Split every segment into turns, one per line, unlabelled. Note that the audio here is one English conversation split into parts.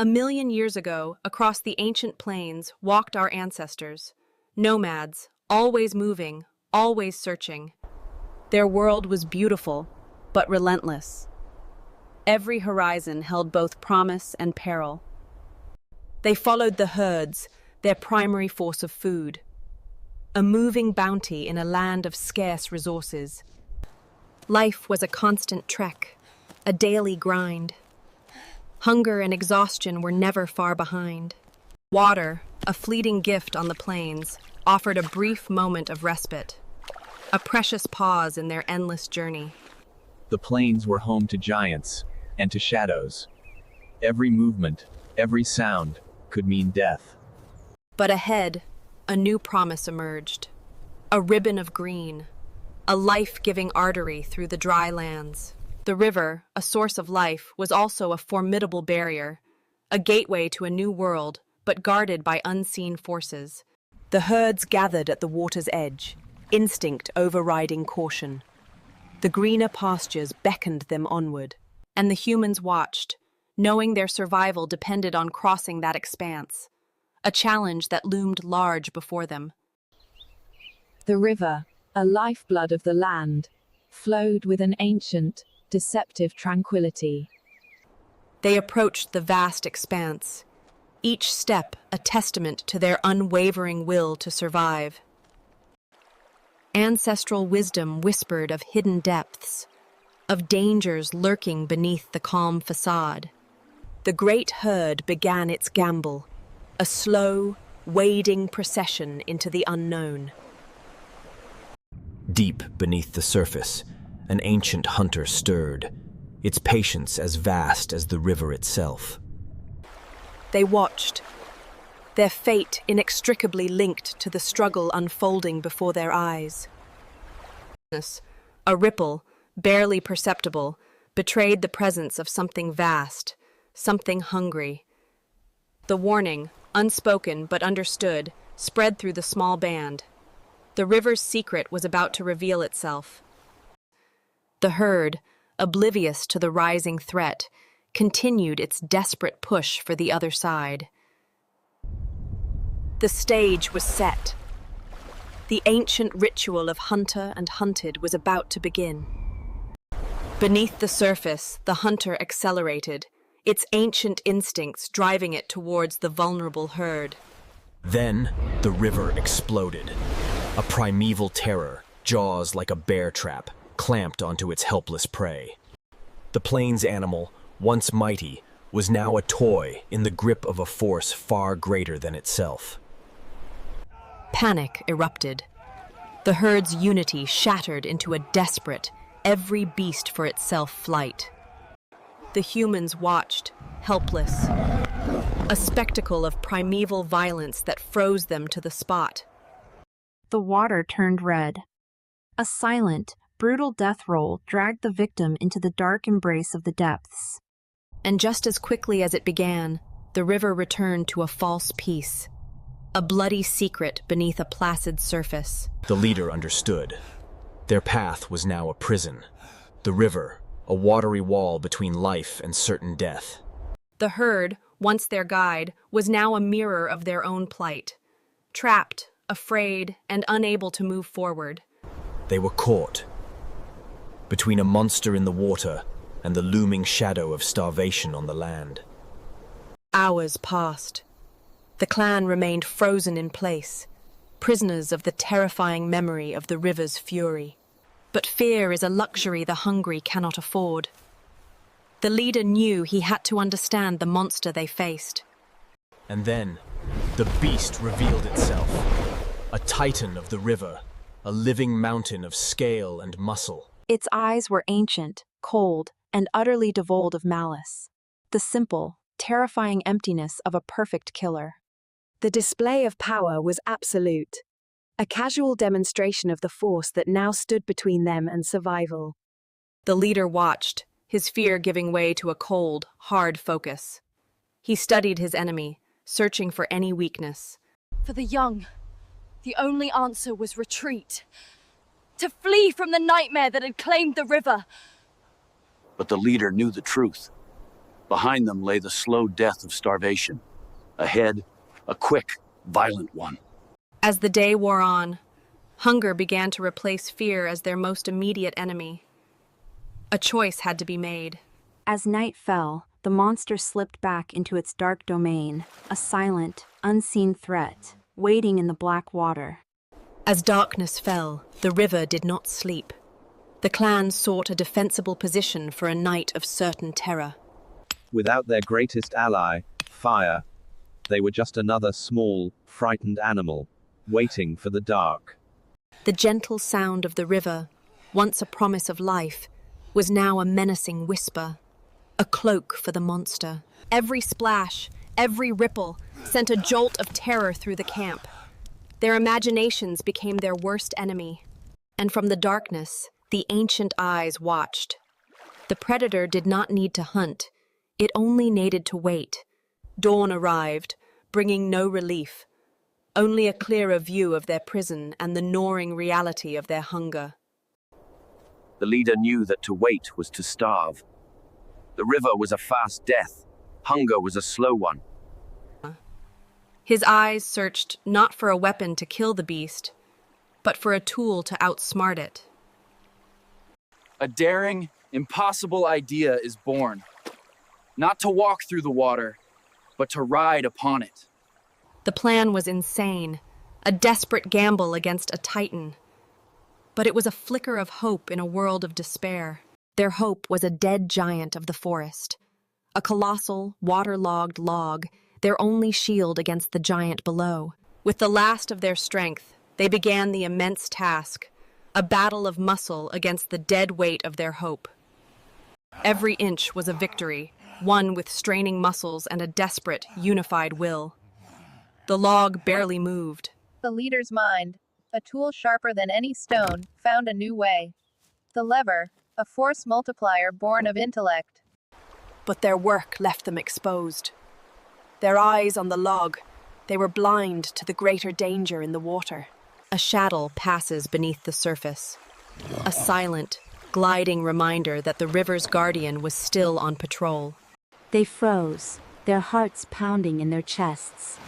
1,000,000 years ago, across the ancient plains, walked our ancestors. Nomads, always moving, always searching. Their world was beautiful, but relentless. Every horizon held both promise and peril. They followed the herds, their primary force of food. A moving bounty in a land of scarce resources. Life was a constant trek, a daily grind. Hunger and exhaustion were never far behind. Water, a fleeting gift on the plains, offered a brief moment of respite, a precious pause in their endless journey.
The plains were home to giants and to shadows. Every movement, every sound could mean death.
But ahead, a new promise emerged. A ribbon of green, a life-giving artery through the dry lands. The river, a source of life, was also a formidable barrier, a gateway to a new world, but guarded by unseen forces. The herds gathered at the water's edge, instinct overriding caution. The greener pastures beckoned them onward, and the humans watched, knowing their survival depended on crossing that expanse, a challenge that loomed large before them.
The river, a lifeblood of the land, flowed with an ancient, deceptive tranquility.
They approached the vast expanse, each step a testament to their unwavering will to survive. Ancestral wisdom whispered of hidden depths, of dangers lurking beneath the calm facade. The great herd began its gamble, a slow, wading procession into the unknown.
Deep beneath the surface, an ancient hunter stirred, its patience as vast as the river itself.
They watched, their fate inextricably linked to the struggle unfolding before their eyes. A ripple, barely perceptible, betrayed the presence of something vast, something hungry. The warning, unspoken but understood, spread through the small band. The river's secret was about to reveal itself. The herd, oblivious to the rising threat, continued its desperate push for the other side. The stage was set. The ancient ritual of hunter and hunted was about to begin. Beneath the surface, the hunter accelerated, its ancient instincts driving it towards the vulnerable herd.
Then, the river exploded. A primeval terror, jaws like a bear trap, clamped onto its helpless prey. The plains animal, once mighty, was now a toy in the grip of a force far greater than itself.
Panic erupted. The herd's unity shattered into a desperate, every beast for itself flight. The humans watched, helpless, a spectacle of primeval violence that froze them to the spot.
The water turned red. A silent, brutal death roll dragged the victim into the dark embrace of the depths.
And just as quickly as it began, the river returned to a false peace, a bloody secret beneath a placid surface.
The leader understood. Their path was now a prison. The river, a watery wall between life and certain death.
The herd, once their guide, was now a mirror of their own plight. Trapped, afraid, and unable to move forward.
They were caught between a monster in the water and the looming shadow of starvation on the land.
Hours passed. The clan remained frozen in place, prisoners of the terrifying memory of the river's fury. But fear is a luxury the hungry cannot afford. The leader knew he had to understand the monster they faced.
And then, the beast revealed itself. A titan of the river, a living mountain of scale and muscle.
Its eyes were ancient, cold, and utterly devoid of malice. The simple, terrifying emptiness of a perfect killer.
The display of power was absolute, a casual demonstration of the force that now stood between them and survival.
The leader watched, his fear giving way to a cold, hard focus. He studied his enemy, searching for any weakness.
For the young, the only answer was retreat. To flee from the nightmare that had claimed the river.
But the leader knew the truth. Behind them lay the slow death of starvation. Ahead, a quick, violent one.
As the day wore on, hunger began to replace fear as their most immediate enemy. A choice had to be made.
As night fell, the monster slipped back into its dark domain, a silent, unseen threat, waiting in the black water.
As darkness fell, the river did not sleep. The clans sought a defensible position for a night of certain terror.
Without their greatest ally, fire, they were just another small, frightened animal, waiting for the dark.
The gentle sound of the river, once a promise of life, was now a menacing whisper, a cloak for the monster. Every splash, every ripple, sent a jolt of terror through the camp. Their imaginations became their worst enemy, and from the darkness, the ancient eyes watched. The predator did not need to hunt. It only needed to wait. Dawn arrived, bringing no relief, only a clearer view of their prison and the gnawing reality of their hunger.
The leader knew that to wait was to starve. The river was a fast death. Hunger was a slow one.
His eyes searched not for a weapon to kill the beast, but for a tool to outsmart it.
A daring, impossible idea is born. Not to walk through the water, but to ride upon it.
The plan was insane, a desperate gamble against a titan. But it was a flicker of hope in a world of despair. Their hope was a dead giant of the forest, a colossal, waterlogged log, their only shield against the giant below. With the last of their strength, they began the immense task, a battle of muscle against the dead weight of their hope. Every inch was a victory, won with straining muscles and a desperate, unified will. The log barely moved.
The leader's mind, a tool sharper than any stone, found a new way. The lever, a force multiplier born of intellect.
But their work left them exposed. Their eyes on the log, they were blind to the greater danger in the water.
A shadow passes beneath the surface, a silent, gliding reminder that the river's guardian was still on patrol.
They froze, their hearts pounding in their chests.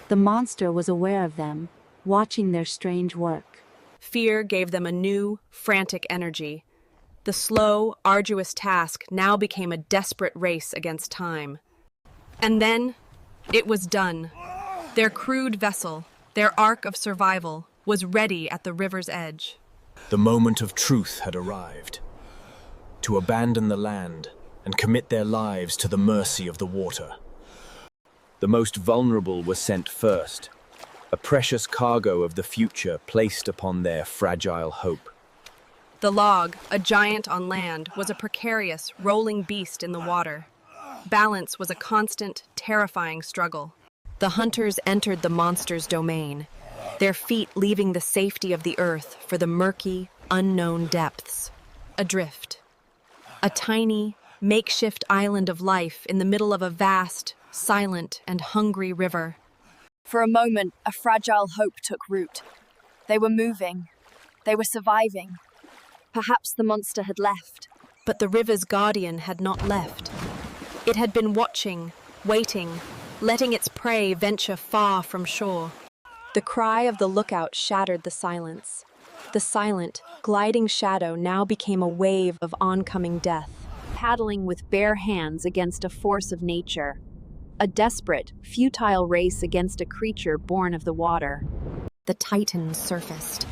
The monster was aware of them, watching their strange work.
Fear gave them a new, frantic energy. The slow, arduous task now became a desperate race against time. And then, it was done. Their crude vessel, their ark of survival, was ready at the river's edge.
The moment of truth had arrived. To abandon the land and commit their lives to the mercy of the water.
The most vulnerable were sent first, a precious cargo of the future placed upon their fragile hope.
The log, a giant on land, was a precarious, rolling beast in the water. Balance was a constant, terrifying struggle. The hunters entered the monster's domain, their feet leaving the safety of the earth for the murky, unknown depths. Adrift. A tiny, makeshift island of life in the middle of a vast, silent, and hungry river.
For a moment, a fragile hope took root. They were moving. They were surviving. Perhaps the monster had left.
But the river's guardian had not left. It had been watching, waiting, letting its prey venture far from shore. The cry of the lookout shattered the silence. The silent, gliding shadow now became a wave of oncoming death, paddling with bare hands against a force of nature. A desperate, futile race against a creature born of the water. The titan surfaced.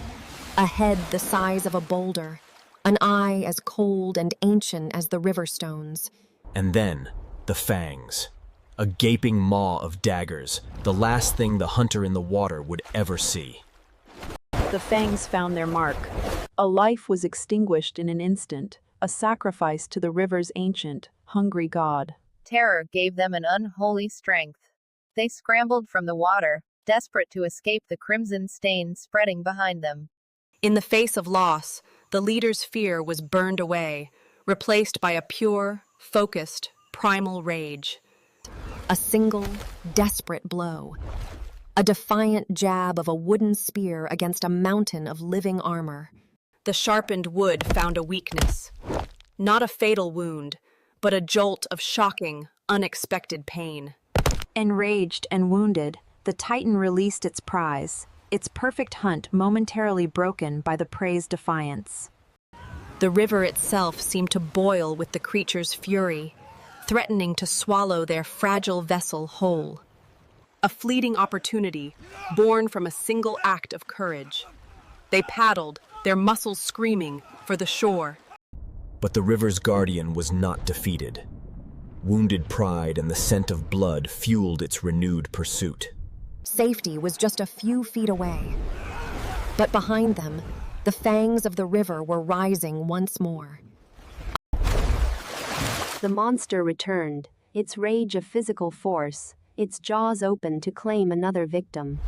A head the size of a boulder, an eye as cold and ancient as the river stones.
And then, the fangs. A gaping maw of daggers, the last thing the hunter in the water would ever see.
The fangs found their mark. A life was extinguished in an instant, a sacrifice to the river's ancient, hungry god.
Terror gave them an unholy strength. They scrambled from the water, desperate to escape the crimson stain spreading behind them.
In the face of loss, the leader's fear was burned away, replaced by a pure, focused, primal rage. A single, desperate blow. A defiant jab of a wooden spear against a mountain of living armor. The sharpened wood found a weakness. Not a fatal wound, but a jolt of shocking, unexpected pain.
Enraged and wounded, the Titan released its prize, its perfect hunt momentarily broken by the prey's defiance.
The river itself seemed to boil with the creature's fury, threatening to swallow their fragile vessel whole. A fleeting opportunity, born from a single act of courage. They paddled, their muscles screaming, for the shore.
But the river's guardian was not defeated. Wounded pride and the scent of blood fueled its renewed pursuit.
Safety was just a few feet away. But behind them, the fangs of the river were rising once more.
The monster returned, its rage of physical force, its jaws open to claim another victim.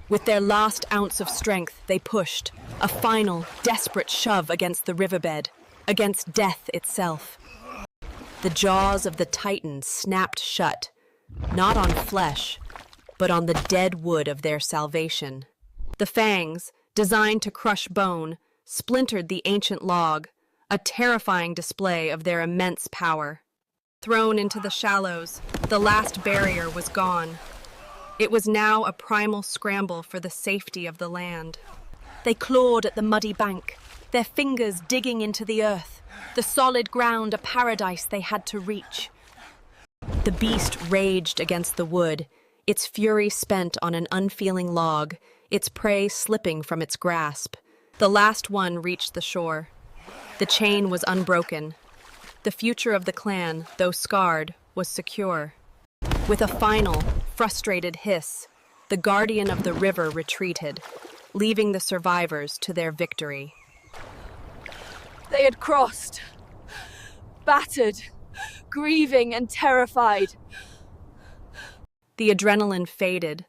With their last ounce of strength, they pushed, a final, desperate shove against the riverbed, against death itself. The jaws of the Titan snapped shut, not on flesh, but on the dead wood of their salvation. The fangs, designed to crush bone, splintered the ancient log, a terrifying display of their immense power. Thrown into the shallows, the last barrier was gone. It was now a primal scramble for the safety of the land. They clawed at the muddy bank, their fingers digging into the earth, the solid ground a paradise they had to reach. The beast raged against the wood, its fury spent on an unfeeling log, its prey slipping from its grasp. The last one reached the shore. The chain was unbroken. The future of the clan, though scarred, was secure. With a final, frustrated hiss, the guardian of the river retreated, leaving the survivors to their victory.
They had crossed, battered, grieving and terrified.
The adrenaline faded,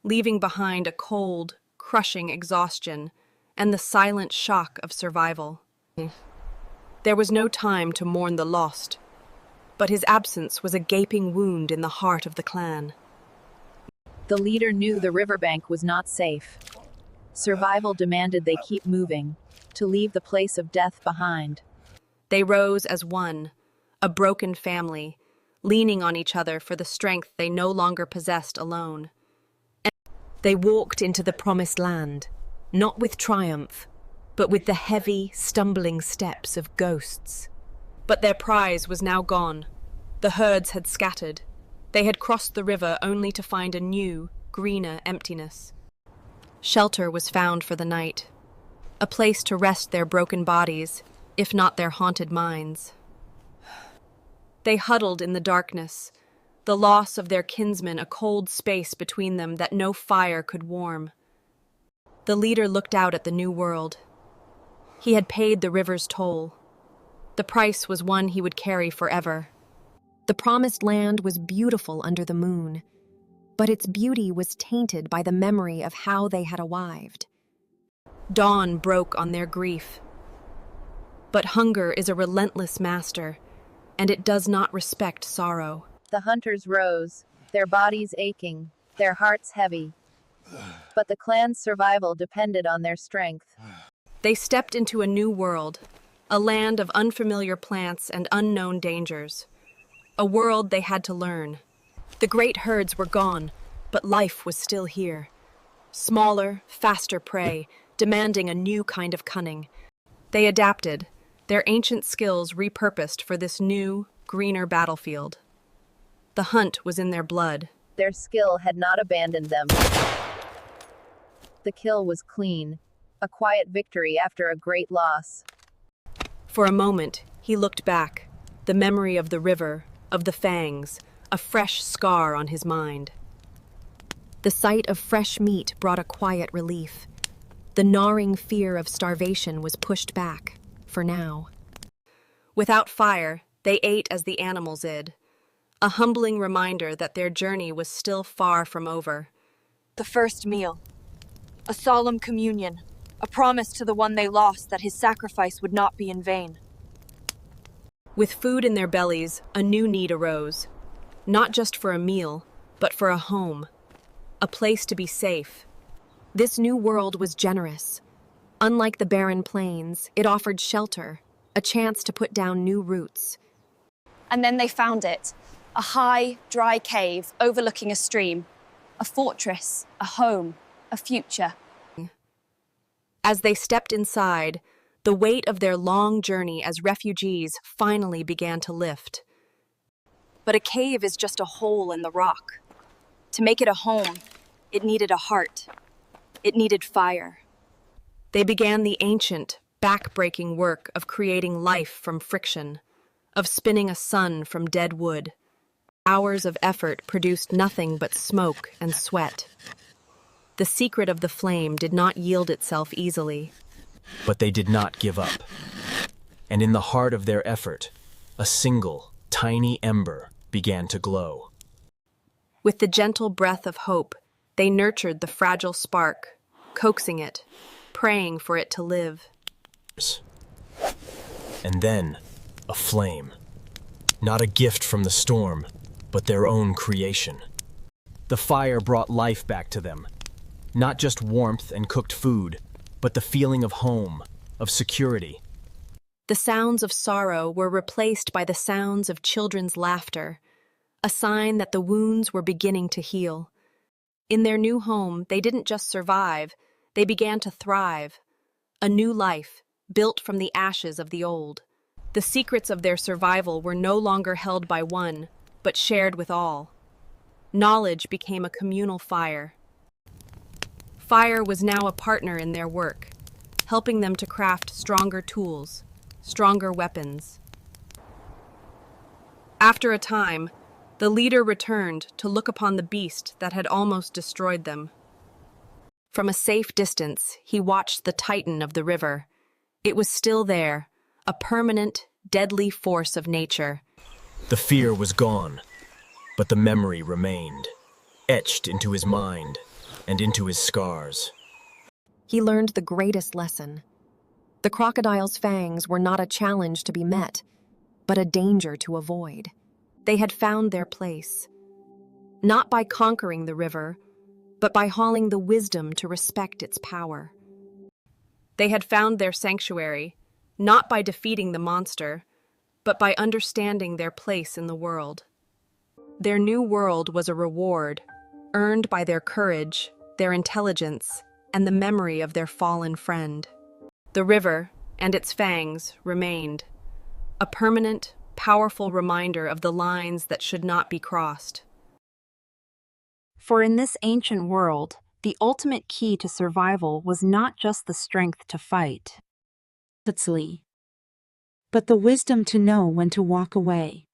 leaving behind a cold, crushing exhaustion and the silent shock of survival. There was no time to mourn the lost, but his absence was a gaping wound in the heart of the clan.
The leader knew the riverbank was not safe. Survival demanded they keep moving, to leave the place of death behind.
They rose as one, a broken family, leaning on each other for the strength they no longer possessed alone. And they walked into the promised land, not with triumph, but with the heavy, stumbling steps of ghosts. But their prize was now gone. The herds had scattered. They had crossed the river only to find a new, greener emptiness. Shelter was found for the night, a place to rest their broken bodies, if not their haunted minds. They huddled in the darkness, the loss of their kinsmen a cold space between them that no fire could warm. The leader looked out at the new world. He had paid the river's toll. The price was one he would carry forever.
The promised land was beautiful under the moon, but its beauty was tainted by the memory of how they had arrived.
Dawn broke on their grief. But hunger is a relentless master, and it does not respect sorrow.
The hunters rose, their bodies aching, their hearts heavy. But the clan's survival depended on their strength.
They stepped into a new world, a land of unfamiliar plants and unknown dangers. A world they had to learn. The great herds were gone, but life was still here. Smaller, faster prey, demanding a new kind of cunning. They adapted, their ancient skills repurposed for this new, greener battlefield. The hunt was in their blood.
Their skill had not abandoned them. The kill was clean, a quiet victory after a great loss.
For a moment, he looked back, the memory of the river, of the fangs, a fresh scar on his mind.
The sight of fresh meat brought a quiet relief. The gnawing fear of starvation was pushed back, for now.
Without fire, they ate as the animals did, a humbling reminder that their journey was still far from over.
The first meal. A solemn communion. A promise to the one they lost that his sacrifice would not be in vain.
With food in their bellies, a new need arose. Not just for a meal, but for a home. A place to be safe.
This new world was generous. Unlike the barren plains, it offered shelter, a chance to put down new roots.
And then they found it.
A high, dry cave overlooking a stream. A fortress, a home, a future.
As they stepped inside, the weight of their long journey as refugees finally began to lift.
But a cave is just a hole in the rock. To make it a home, it needed a heart. It needed fire.
They began the ancient, back-breaking work of creating life from friction, of spinning a sun from dead wood. Hours of effort produced nothing but smoke and sweat. The secret of the flame did not yield itself easily.
But they did not give up. And in the heart of their effort, a single, tiny ember began to glow.
With the gentle breath of hope, they nurtured the fragile spark, coaxing it, praying for it to live.
And then, a flame. Not a gift from the storm, but their own creation. The fire brought life back to them. Not just warmth and cooked food, but the feeling of home, of security.
The sounds of sorrow were replaced by the sounds of children's laughter, a sign that the wounds were beginning to heal. In their new home, they didn't just survive, they began to thrive. A new life, built from the ashes of the old. The secrets of their survival were no longer held by one, but shared with all. Knowledge became a communal fire. Fire was now a partner in their work, helping them to craft stronger tools, stronger weapons. After a time, the leader returned to look upon the beast that had almost destroyed them. From a safe distance, he watched the titan of the river. It was still there, a permanent, deadly force of nature.
The fear was gone, but the memory remained, etched into his mind and into his scars.
He learned the greatest lesson. The crocodile's fangs were not a challenge to be met, but a danger to avoid. They had found their place, not by conquering the river, but by hauling the wisdom to respect its power.
They had found their sanctuary, not by defeating the monster, but by understanding their place in the world. Their new world was a reward, earned by their courage, their intelligence, and the memory of their fallen friend. The river and its fangs remained, a permanent, powerful reminder of the lines that should not be crossed.
For in this ancient world, the ultimate key to survival was not just the strength to fight,
but the wisdom to know when to walk away.